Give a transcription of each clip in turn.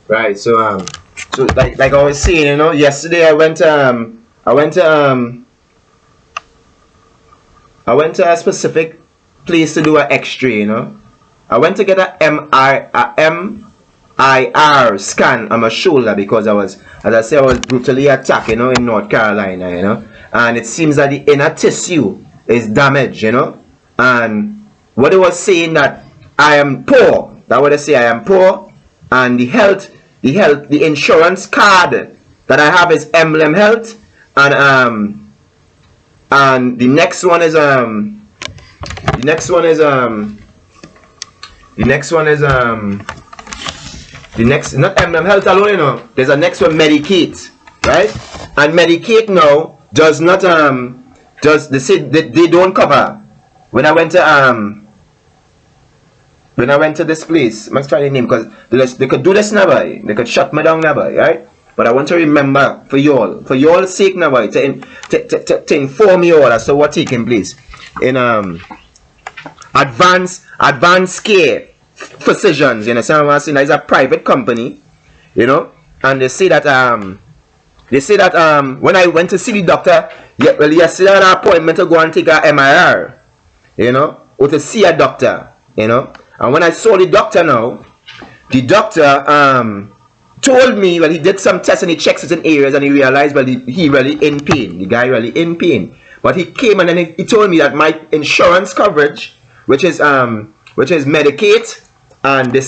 Right. So like I was saying, you know, yesterday I went to I went to a specific place to do an X-ray, you know. I went to get a MIR scan on my shoulder because as I said, I was brutally attacked, you know, in North Carolina, you know. And it seems that the inner tissue is damaged, you know. And what they was saying that I am poor. That what they say, I am poor, and the insurance card that I have is Emblem Health, and the next one is the next one is the next one is the next, not Emblem Health alone, you know. There's a next one, Medicaid, right? And Medicaid now does not does they say they don't cover. When I went to this place, I must try the name because they could do this never. They could shut me down never, right? But I want to remember for y'all's sake never, to inform you all as to what taking place in advanced care physicians, you understand what I'm saying? It's a private company, you know, and they say that when I went to see the doctor, yesterday I had an appointment to go and take a MIR, you know, or to see a doctor, you know. And when I saw the doctor now, the doctor told me, well, he did some tests and he checked certain areas and he realized, well, he really in pain. The guy really in pain. But he came and then he told me that my insurance coverage, which is Medicaid, and they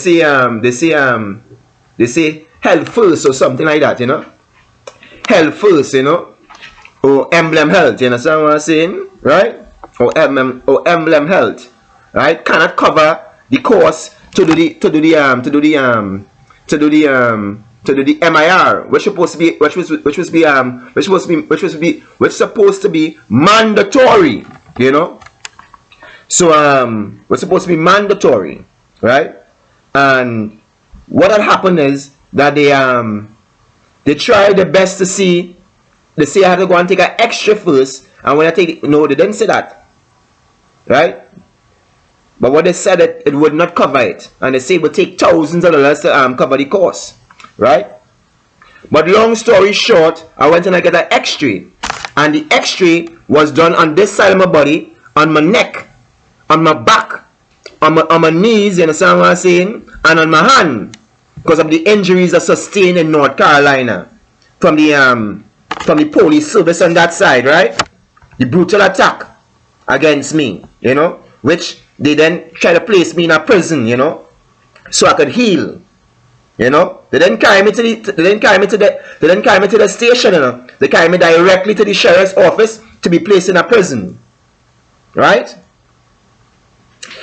say Health First or something like that, you know. Health First, you know, or Emblem Health, you understand what I'm saying, right? Or Emblem Health, right? Cannot cover the cost to do the MIR, which supposed to be mandatory, you know. So was supposed to be mandatory, right? And what had happened is that they tried their best to see. They say I had to go and take an extra first, and when I take it, no, they didn't say that, right? But what they said, it would not cover it, and they say it would take thousands of dollars to cover the cost, right? But long story short, I went and I got an X-ray, and the X-ray was done on this side of my body, on my neck, on my back, on my knees, you understand what I'm saying, and on my hand, because of the injuries I sustained in North Carolina from the police service on that side, right? The brutal attack against me, you know, which they then try to place me in a prison, you know, so I could heal. You know, they didn't carry me to the station, you know. They carry me directly to the sheriff's office to be placed in a prison, right?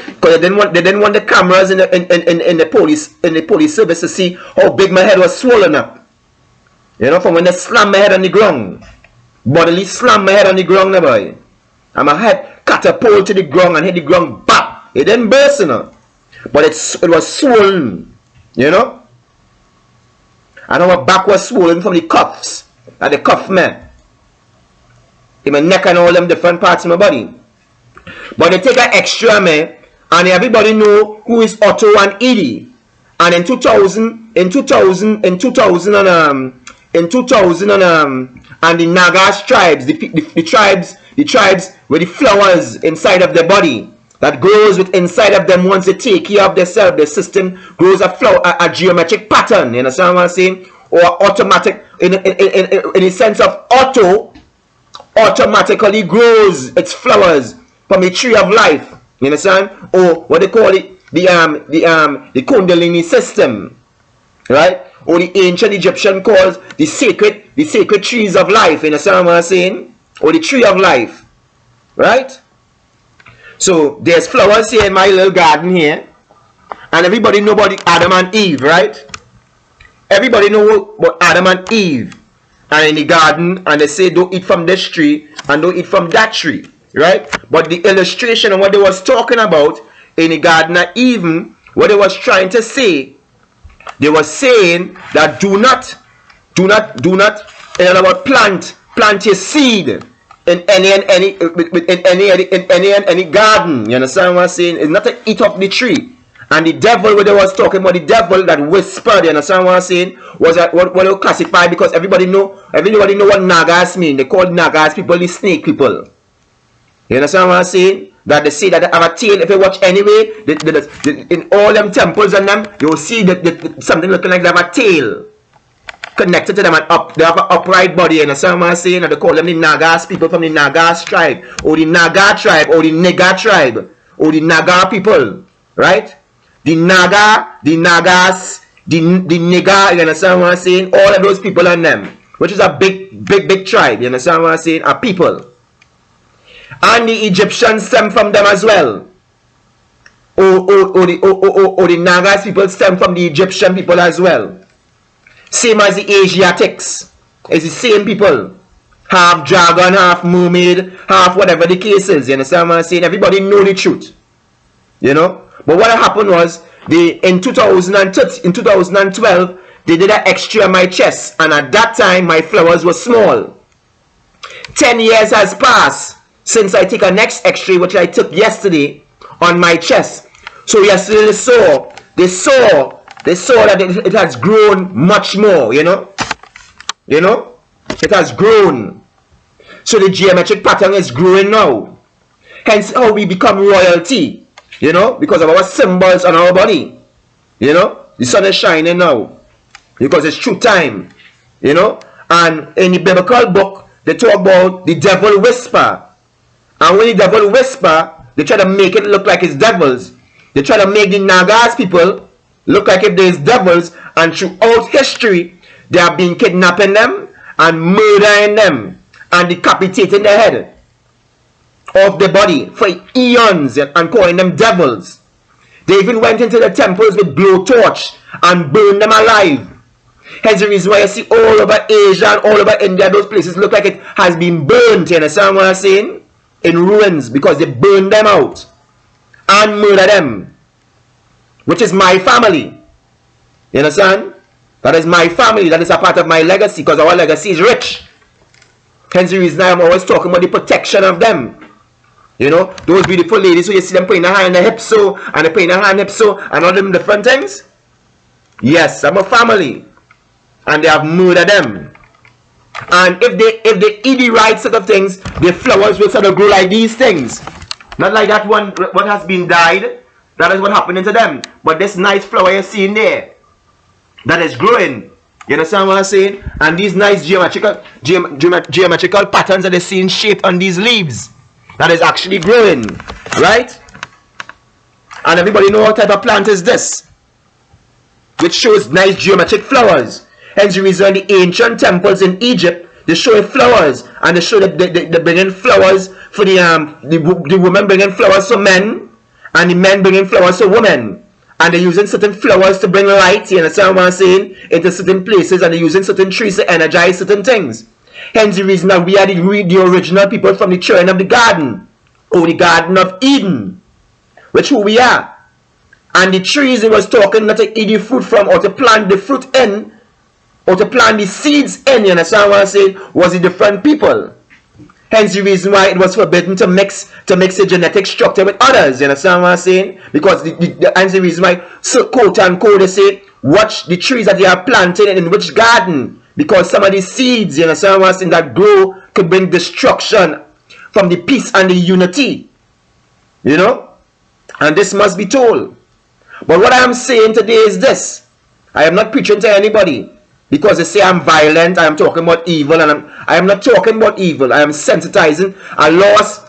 Because they didn't want the cameras in the police service to see how big my head was swollen up. You know, from when they slammed my head on the ground, bodily slammed my head on the ground, now boy, and my head catapulted to the ground and hit the ground, bap. It didn't burst, you know, but it was swollen, you know. And my back was swollen from the cuffs, and the cuff man, in my neck and all them different parts of my body. But they take an extra man, and everybody know who is Otto and Edie. And in 2000 and the Nagas tribes, the tribes with the flowers inside of their body that grows with inside of them once they take care of themselves, the system grows a geometric pattern, you understand what I'm saying? Or automatic, in the sense of automatically grows its flowers from the tree of life, you understand? Or what they call it, the Kundalini system, right? Or the ancient Egyptian calls the sacred trees of life, you understand what I'm saying? Or the tree of life, right? So there's flowers here in my little garden here, and everybody know about Adam and Eve, right? Everybody know about Adam and Eve and in the garden, and they say don't eat from this tree and don't eat from that tree, right? But the illustration of what they was talking about in the Garden of Eden, what they was trying to say, they was saying that do not, in other words, plant your seed in any garden. You understand what I'm saying? It's not to eat up the tree And the devil, when they was talking about the devil that whispered, you understand what I'm saying, was that what they classify, because everybody know what Nagas mean. They call Nagas people the snake people. You understand what I'm saying? That they say that they have a tail. If you watch anyway, in all them temples and them, you will see that something looking like they have a tail connected to them, and they have an upright body. You understand what I'm saying? And they call them the Nagas people from the Nagas tribe, or the Naga tribe, or the Nega tribe, or the Naga people, right? The Naga, the Nagas, the Nega, you understand what I'm saying? All of those people and them, which is a big tribe, you understand what I'm saying? Are people. And the Egyptians stem from them as well. Or the Nagas people stem from the Egyptian people as well. Same as the Asiatics. It's the same people. Half dragon, half mermaid, half whatever the case is. You understand what I'm saying? Everybody know the truth. You know? But what happened was, in 2012, they did an X-ray on my chest. And at that time, my flowers were small. 10 years has passed since I take a next X-ray, which I took yesterday, on my chest. So yesterday they saw that it has grown much more, you know? You know? It has grown. So the geometric pattern is growing now. Hence how we become royalty. You know, because of our symbols on our body. You know, the sun is shining now. Because it's true time. You know, and in the biblical book, they talk about the devil whisper. And when the devil whisper, they try to make it look like it's devils. They try to make the Nagas people look like if there's devils. And throughout history, they have been kidnapping them and murdering them and decapitating their head of the body for eons and calling them devils. They even went into the temples with blowtorch and burned them alive. Hence the reason why you see all over Asia and all over India, those places look like it has been burnt. You understand what I'm saying? In ruins, because they burned them out and murdered them. Which is my family. You understand? That is my family. That is a part of my legacy, because our legacy is rich. Hence the reason I'm always talking about the protection of them. You know, those beautiful ladies who you see them putting their hand in the hip so, and they putting their hand hip so, and all them different things. Yes, I'm a family. And they have murdered them. And if they eat the right set of things, the flowers will sort of grow like these things. Not like that one what has been dyed. That is what happened to them. But this nice flower you're seeing there, that is growing. You understand what I'm saying? And these nice geometrical patterns that they're seeing shaped on these leaves, that is actually growing, right? And everybody know what type of plant is this, which shows nice geometric flowers. Hence the reason the ancient temples in Egypt, they show flowers, and they show that they bring in flowers for the women bringing flowers for men, and the men bringing flowers for women. And they're using certain flowers to bring light, you understand what I'm saying, into certain places, and they're using certain trees to energize certain things. Hence the reason that we are the original people from the children of the garden, or the Garden of Eden, which who we are. And the trees it was talking not to eat the fruit from, or to plant the fruit in, or to plant the seeds in, you understand what I'm saying, was the different people. Hence the reason why it was forbidden to mix a genetic structure with others, you understand what I'm saying? Because hence the reason why, so quote unquote, they say, watch the trees that they are planting in which garden. Because some of the seeds, you understand what I'm saying, that grow could bring destruction from the peace and the unity. You know? And this must be told. But what I am saying today is this. I am not preaching to anybody. Because they say I'm violent, I am talking about evil, and I am not talking about evil. I am sensitizing a loss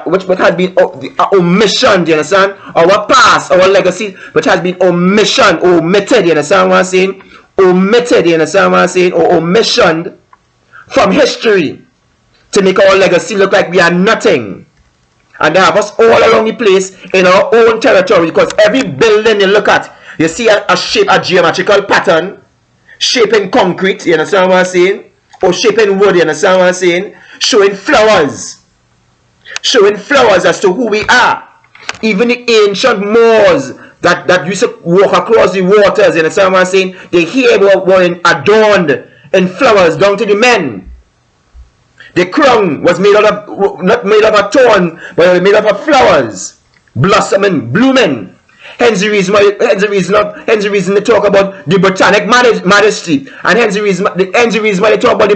which has been omission, do you understand? Our past, our legacy, which has been omitted, you understand what I'm saying? Omitted, you understand what I'm saying? Or omissioned from history to make our legacy look like we are nothing. And they have us all around the place in our own territory, because every building you look at, you see a shape, a geometrical pattern, shaping concrete, you understand what I'm saying? Or shaping wood, you understand what I'm saying? Showing flowers as to who we are. Even the ancient Moors that used to walk across the waters, you understand what I'm saying? They here were adorned in flowers down to the men. The crown was made out of, not made of a thorn, but made out of flowers, blossoming, blooming. Hence the reason they talk about the Botanic Majesty, and hence the reason why they talk about the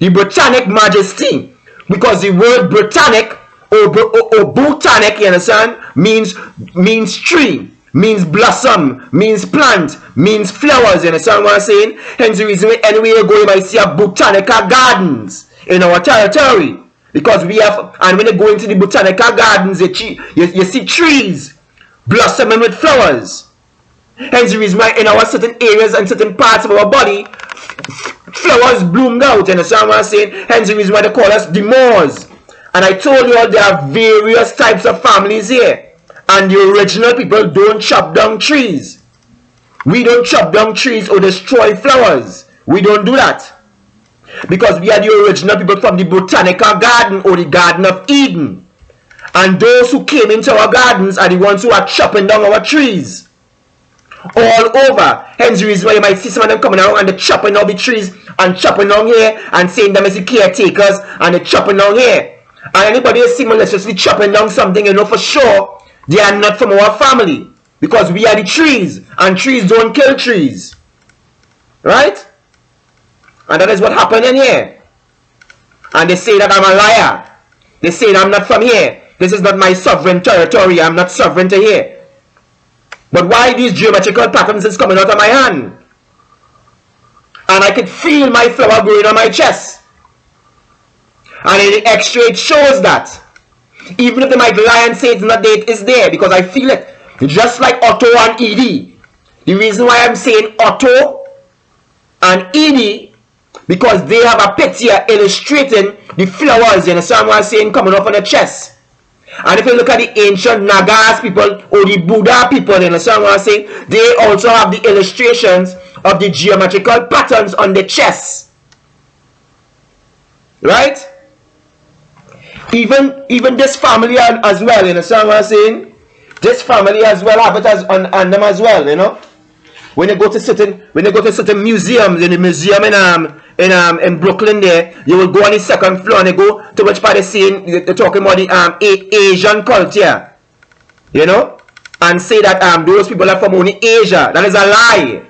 Botanic Majesty, because the word Botanic or botanic, you understand, means tree, means blossom, means plant, means flowers. You understand what I'm saying? Hence the reason anywhere you go, you might see a botanical gardens in our territory, because we have, and when you go into the botanical gardens, you see trees blossoming with flowers. Hence the reason why in our certain areas and certain parts of our body, flowers bloomed out. You understand what I'm saying? Hence the reason why they call us the Moors. And I told you all there are various types of families here. And the original people don't chop down trees. We don't chop down trees or destroy flowers. We don't do that. Because we are the original people from the botanical garden or the Garden of Eden. And those who came into our gardens are the ones who are chopping down our trees. All over. Hence the reason why you might see some of them coming around and they're chopping down the trees and chopping down here and saying them as the caretakers and they're chopping down here. And anybody who is maliciously chopping down something, you know for sure they are not from our family, because we are the trees, and trees don't kill trees, right? And that is what happened in here. And they say that I'm a liar. They say that I'm not from here. This is not my sovereign territory. I'm not sovereign to here. But why these geometrical patterns is coming out of my hand? And I could feel my flower growing on my chest. And in the X-ray it shows that. Even if they might lie and say it's not there, it is there, because I feel it. Just like Otto and Edie. The reason why I'm saying Otto and Edie, because they have a picture illustrating the flowers, you understand what I'm saying, coming up on the chest. And if you look at the ancient Nagas people or the Buddha people, you understand what I'm saying, they also have the illustrations of the geometrical patterns on the chest. Right? Even this family as well, you understand what I'm saying? This family as well have it as on them as well, you know. When you go to certain museums, in the museum in Brooklyn there, you will go on the second floor and you go to which part they're talking about the Asian culture, you know, and say that those people are from only Asia. That is a lie.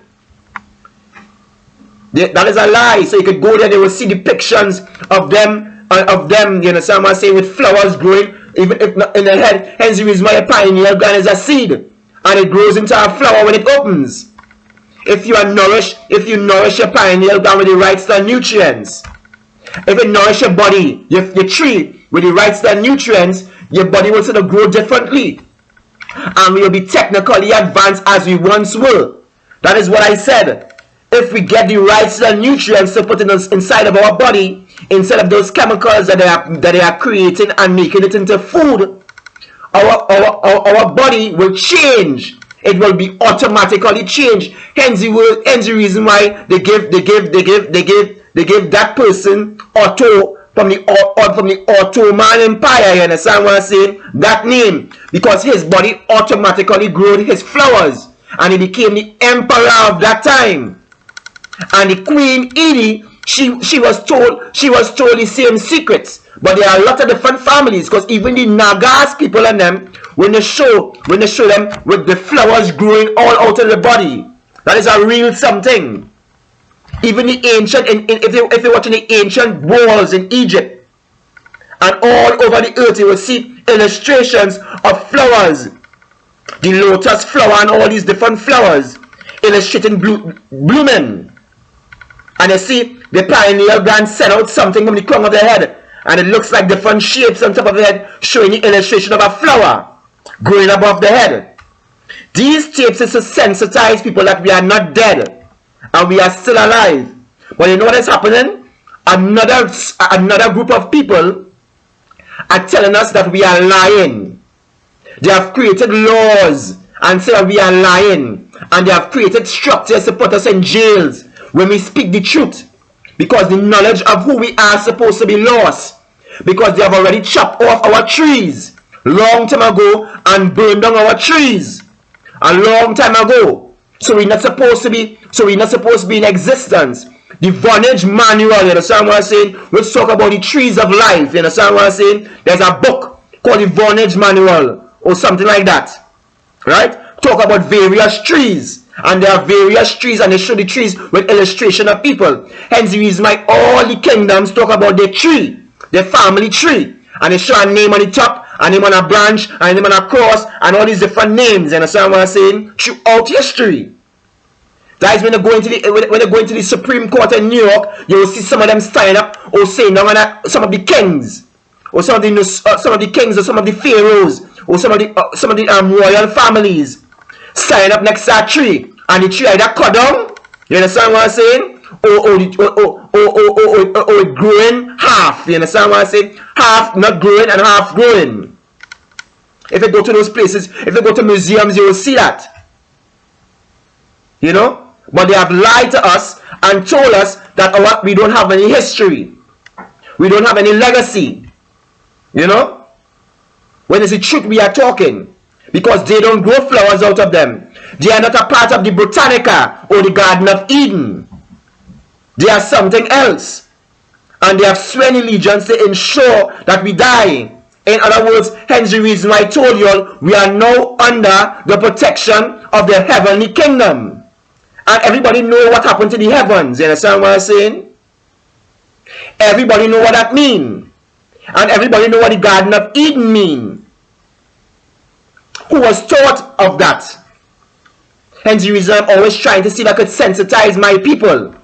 That is a lie. So you could go there and you will see depictions of them, you understand what I'm saying, with flowers growing, even if not in the head. Hence the reason why a pineal gland is a seed, and it grows into a flower when it opens. If you nourish your pineal gland with the right style nutrients, if you nourish your body, your tree with the right style nutrients, your body will sort of grow differently, and we will be technically advanced as we once were. That is what I said. If we get the right style nutrients to put inside of our body, instead of those chemicals that they are creating and making it into food, our body will change. It will be automatically changed. Hence the reason why they give that person Otto from the Ottoman Empire. You understand what I'm saying? That name, because his body automatically grew his flowers, and he became the emperor of that time. And the Queen Edie, she was told the same secrets. But there are a lot of different families, because even the Nagas people and them, when they show them with the flowers growing all out of the body, that is a real something. Even the ancient, if you're watching the ancient walls in Egypt, and all over the earth, you will see illustrations of flowers, the lotus flower and all these different flowers illustrating blooming. And you see the pineal gland send out something from the crown of the head, and it looks like different shapes on top of the head, showing the illustration of a flower growing above the head. These tapes is to sensitize people that we are not dead and we are still alive. But you know what is happening? Another group of people are telling us that we are lying. They have created laws and say that we are lying, and they have created structures to put us in jails when we speak the truth, because the knowledge of who we are supposed to be lost, because they have already chopped off our trees long time ago and burned down our trees a long time ago. So we're not supposed to be in existence. The Vonage Manual, you understand what I'm saying, which talk about the trees of life, you understand what I'm saying? There's a book called the Vonage Manual or something like that. right? Talk about various trees. And there are various trees, and they show the trees with illustration of people. Hence the reason why all the kingdoms talk about their tree, their family tree. And they show a name on the top, a name on a branch, a name on a cross, and all these different names. You understand what I'm saying? Throughout history. Guys, when they go into the Supreme Court in New York, you will see some of them standing up or saying some of the kings, or some of the kings, or some of the pharaohs, or some of the royal families standing up next to a tree, and the tree either cut down. You understand what I'm saying? Or it growing half. You understand what I'm saying? Half not growing and half growing. If you go to those places, if you go to museums, you will see that. You know? But they have lied to us and told us that we don't have any history. We don't have any legacy. You know? When it's the truth we are talking. Because they don't grow flowers out of them. They are not a part of the Botanica or the Garden of Eden. They are something else. And they have sworn allegiance to ensure that we die. In other words, hence the reason why I told you all, we are now under the protection of the heavenly kingdom. And everybody know what happened to the heavens. You understand what I'm saying? Everybody know what that means. And everybody know what the Garden of Eden means. Who was taught of that? Hence the reason I'm always trying to see if I could sensitize my people.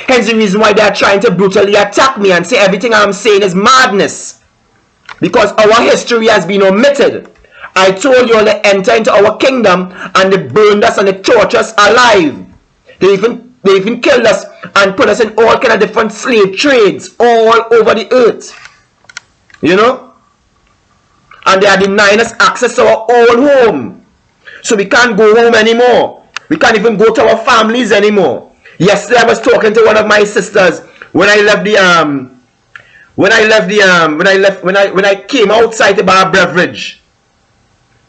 Hence the reason why they are trying to brutally attack me and say everything I'm saying is madness. Because our history has been omitted. I told you all they enter into our kingdom and they burned us and they tortured us alive. They even killed us and put us in all kind of different slave trades all over the earth. You know? And they are denying us access to our own home. So we can't go home anymore. We can't even go to our families anymore. Yesterday I was talking to one of my sisters when I came outside to buy a beverage.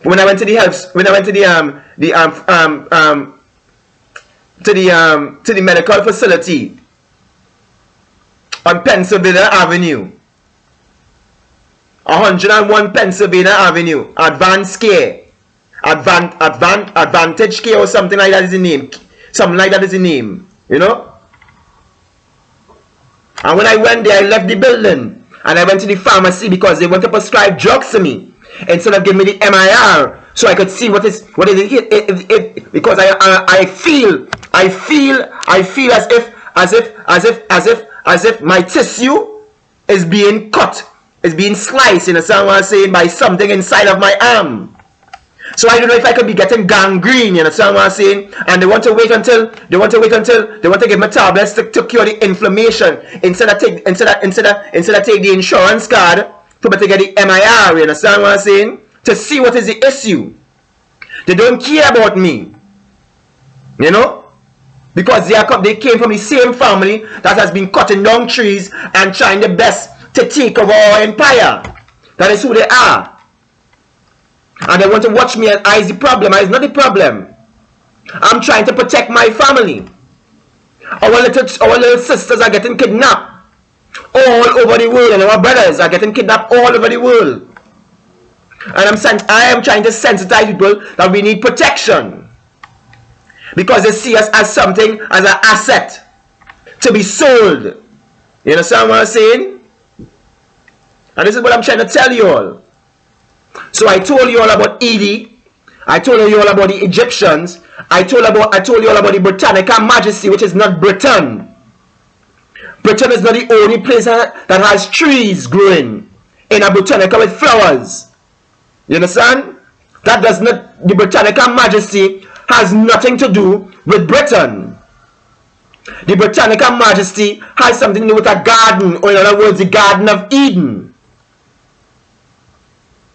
When I went to the medical facility on Pennsylvania Avenue, 101 Pennsylvania Avenue, Advanced Care, Advantage Care or something like that is the name. Something like that is the name, you know. And when I went there, I left the building and I went to the pharmacy because they want to prescribe drugs to me. Instead of giving me the MIR, so I could see what it because I feel as if my tissue is being cut, is being sliced, you understand what I'm saying, by something inside of my arm. So I don't know if I could be getting gangrene, you understand what I'm saying? And they want to give me tablets to cure the inflammation instead of take the insurance card for me to get the MIR, you understand what I'm saying? To see what is the issue. They don't care about me. You know? Because they came from the same family that has been cutting down trees and trying their best to take over our empire. That is who they are. And they want to watch me and I is the problem. I is not the problem. I'm trying to protect my family. Our little sisters are getting kidnapped all over the world, and our brothers are getting kidnapped all over the world. And I am trying to sensitize people that we need protection. Because they see us as something, as an asset to be sold. You understand what I'm saying? And this is what I'm trying to tell you all. So I told you all about Edie. I told you all about the Egyptians. I told you all about the Britannica Majesty, which is not Britain. Britain is not the only place that has trees growing in a Botanica with flowers. You understand? That does not, the Britannica Majesty has nothing to do with Britain. The Britannica Majesty has something to do with a garden, or in other words, the Garden of Eden.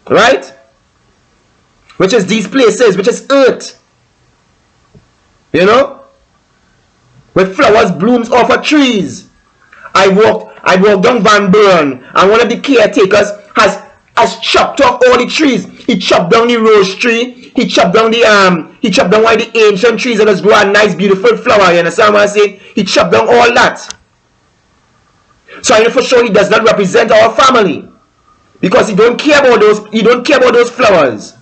Right? Which is these places, which is earth. You know? With flowers, blooms off of trees. I walked down Van Buren, and one of the caretakers has chopped off all the trees. He chopped down the rose tree. He chopped down one of the ancient trees that has grown a nice, beautiful flower. You understand what I'm saying? He chopped down all that. So I know for sure he does not represent our family, because he don't care about those. He don't care about those flowers.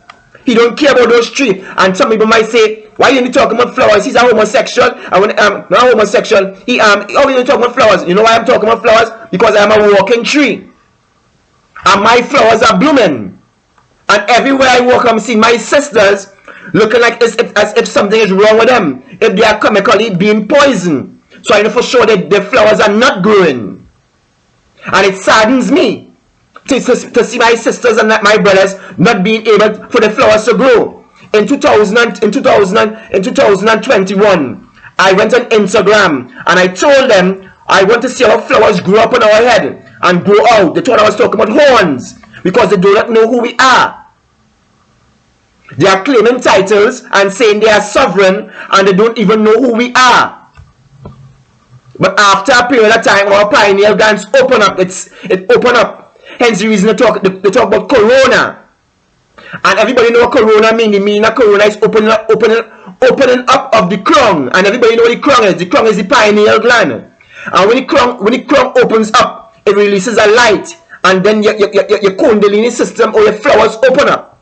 He don't care about those trees. And some people might say, why you talking about flowers? He's a homosexual. I want not homosexual. How you talking about flowers? You know why I'm talking about flowers? Because I'm a walking tree. And my flowers are blooming. And everywhere I walk, I'm seeing my sisters looking like as if something is wrong with them. If they are chemically being poisoned. So I know for sure that the flowers are not growing. And it saddens me to see my sisters and my brothers not being able for the flowers to grow. In 2021, I went on Instagram and I told them I want to see how flowers grow up on our head and grow out. They thought I was talking about horns because they do not know who we are. They are claiming titles and saying they are sovereign and they don't even know who we are. But after a period of time, our pineal glands open up. It open up. Hence the reason they talk about corona. And everybody know what corona means. The meaning of corona is opening up of the crown. And everybody know what the crown is. The crown is the pineal gland. And when the crown opens up, it releases a light. And then your kundalini system or your flowers open up.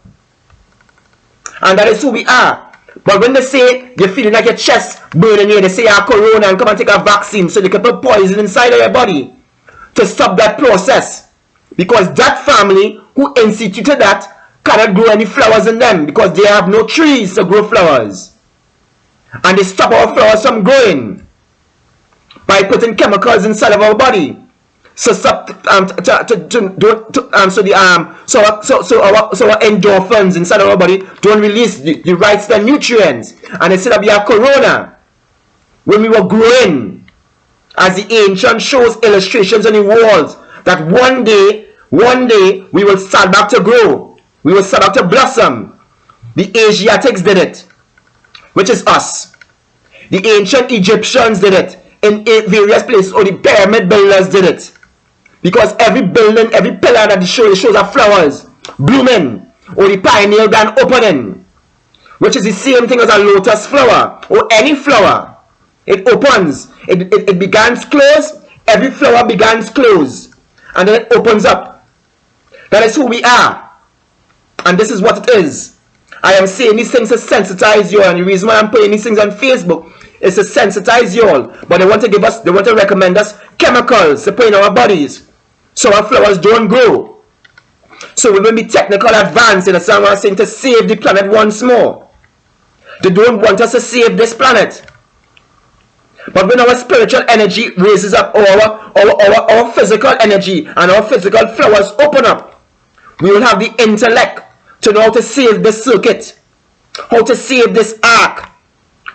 And that is who we are. But when they say you're feeling like your chest burning here, they say you have corona and come and take a vaccine so they can put poison inside of your body to stop that process. Because that family who instituted that cannot grow any flowers in them because they have no trees to grow flowers. And they stop our flowers from growing by putting chemicals inside of our body. So our endorphins inside of our body don't release the right the nutrients. And instead of your corona, when we were growing, as the ancient shows illustrations on the walls, that one day we will start back to grow. We will start back to blossom. The Asiatics did it, which is us. The ancient Egyptians did it in various places, or the pyramid builders did it. Because every building, every pillar that shows are flowers blooming, or the pineal gland opening, which is the same thing as a lotus flower or any flower. It opens, it begins closed, every flower begins closed, and then it opens up. That is who we are, and this is what it is. I am saying these things to sensitize you, and the reason why I'm putting these things on Facebook is to sensitize you all. But they want to recommend us chemicals to put in our bodies so our flowers don't grow. So we will be technical advanced in a sense saying to save the planet once more. They don't want us to save this planet. But when our spiritual energy raises up, our physical energy and our physical flowers open up, we will have the intellect to know how to save this circuit, how to save this ark,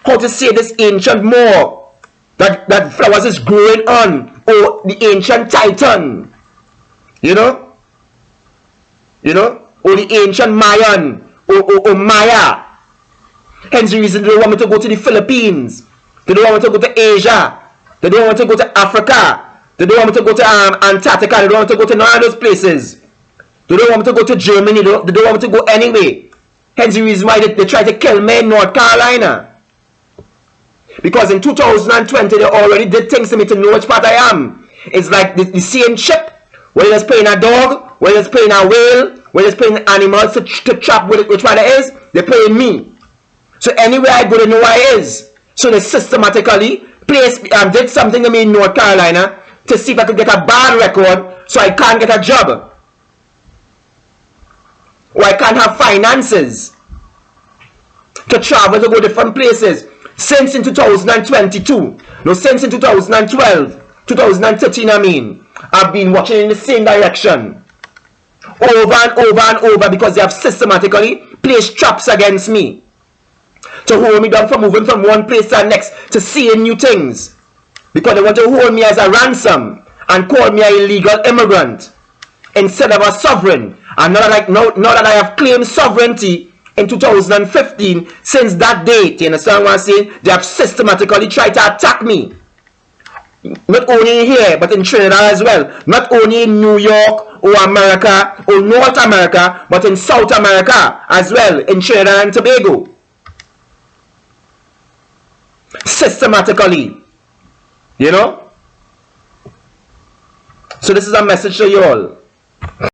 how to save this ancient moor that flowers is growing on, or the ancient titan, you know, or the ancient Mayan, or Maya. Hence the reason they don't want me to go to the Philippines, they don't want me to go to Asia, they don't want me to go to Africa, they don't want me to go to Antarctica, they don't want me to go to none of those places. They don't want me to go to Germany, they don't want me to go anyway. Hence the reason why they try to kill me in North Carolina. Because in 2020 they already did things to me to know which part I am. It's like the same chip, whether it's playing a dog, whether it's playing a whale, whether it's playing animals to trap which one it is, they're playing me. So anywhere I go they know where it is. So they systematically did something to me in North Carolina to see if I could get a bad record so I can't get a job. Or I can't have finances to travel to go different places. Since in 2022, no, since in 2012, 2013 I mean, I've been watching in the same direction. Over and over and over, because they have systematically placed traps against me. To hold me down from moving from one place to the next, to seeing new things. Because they want to hold me as a ransom and call me an illegal immigrant instead of a sovereign. And now that I have claimed sovereignty in 2015, since that date, you understand what I'm saying? They have systematically tried to attack me. Not only here, but in Trinidad as well. Not only in New York or America or North America, but in South America as well, in Trinidad and Tobago. Systematically. You know? So this is a message to you all.